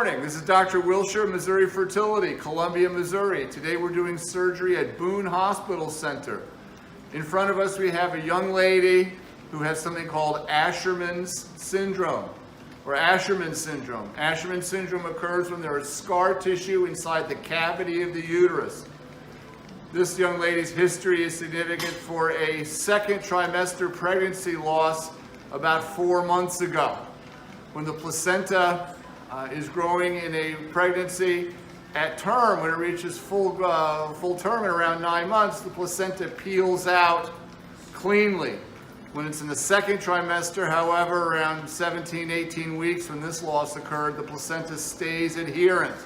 morning. This is Dr. Wilshire, Missouri Fertility, Columbia, Missouri. Today we're doing surgery at Boone Hospital Center. In front of us we have a young lady who has something called Asherman's Syndrome, or Asherman Syndrome. Asherman Syndrome occurs when there is scar tissue inside the cavity of the uterus. This young lady's history is significant for a second trimester pregnancy loss about 4 months ago. When the placenta is growing in a pregnancy, at term, when it reaches full term in around 9 months, the placenta peels out cleanly. When it's in the second trimester, however, around 17, 18 weeks when this loss occurred, the placenta stays adherent.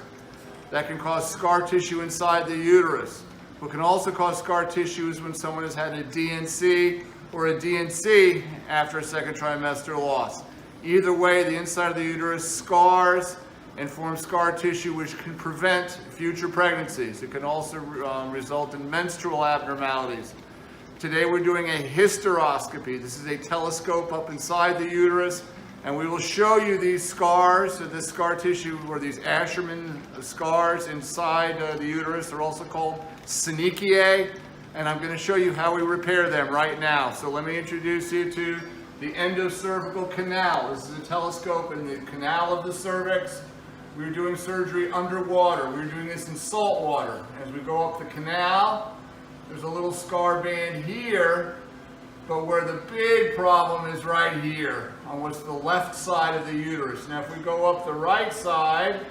That can cause scar tissue inside the uterus. What can also cause scar tissue is when someone has had a DNC or a DNC after a second trimester loss. Either way, the inside of the uterus scars and forms scar tissue which can prevent future pregnancies. It can also result in menstrual abnormalities. Today we're doing a hysteroscopy. This is a telescope up inside the uterus, and we will show you these scars, this scar tissue, or these Asherman scars inside the uterus. They're also called synechiae, and I'm going to show you how we repair them right now. So let me introduce you to the endocervical canal. This is a telescope in the canal of the cervix. We're doing surgery underwater. We're doing this in salt water. As we go up the canal, there's a little scar band here, but where the big problem is right here, on what's the left side of the uterus. Now if we go up the right side,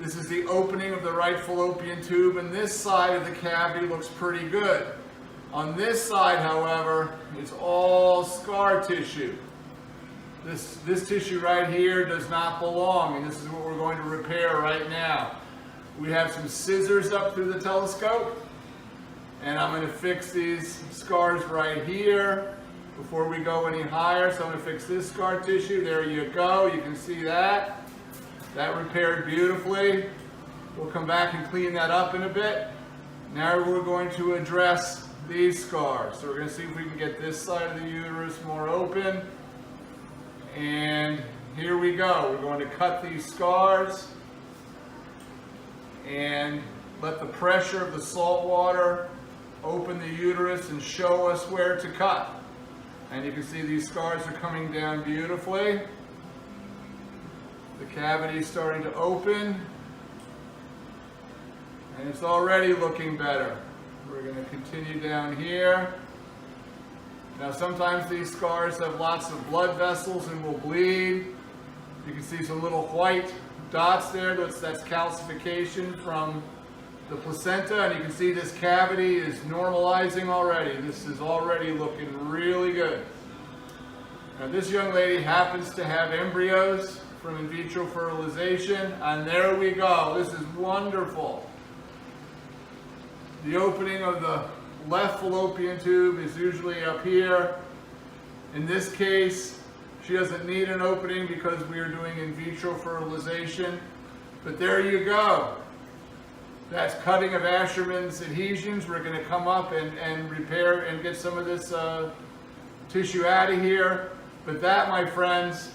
this is the opening of the right fallopian tube, and this side of the cavity looks pretty good. On this side, however, it's all scar tissue. This tissue right here does not belong, and this is what we're going to repair right now. We have some scissors up through the telescope, and I'm going to fix these scars right here before we go any higher. So I'm going to fix this scar tissue. There you go. You can see that. That repaired beautifully. We'll come back and clean that up in a bit. Now we're going to address these scars. So we're going to see if we can get this side of the uterus more open. And here we go. We're going to cut these scars and let the pressure of the salt water open the uterus and show us where to cut. And you can see these scars are coming down beautifully. The cavity is starting to open, and it's already looking better. We're going to continue down here. Now sometimes these scars have lots of blood vessels and will bleed. You can see some little white dots there. That's calcification from the placenta, and you can see this cavity is normalizing already. This is already looking really good. Now this young lady happens to have embryos from in vitro fertilization, and there we go. This is wonderful. The opening of the left fallopian tube is usually up here. In this case, she doesn't need an opening because we are doing in vitro fertilization. But there you go. That's cutting of Asherman's adhesions. We're going to come up and repair and get some of this tissue out of here. But that, my friends,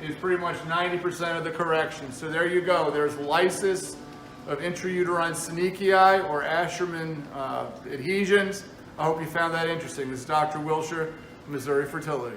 is pretty much 90% of the correction. So there you go. There's lysis of intrauterine synechiae or Asherman adhesions. I hope you found that interesting. This is Dr. Wilshire, Missouri Fertility.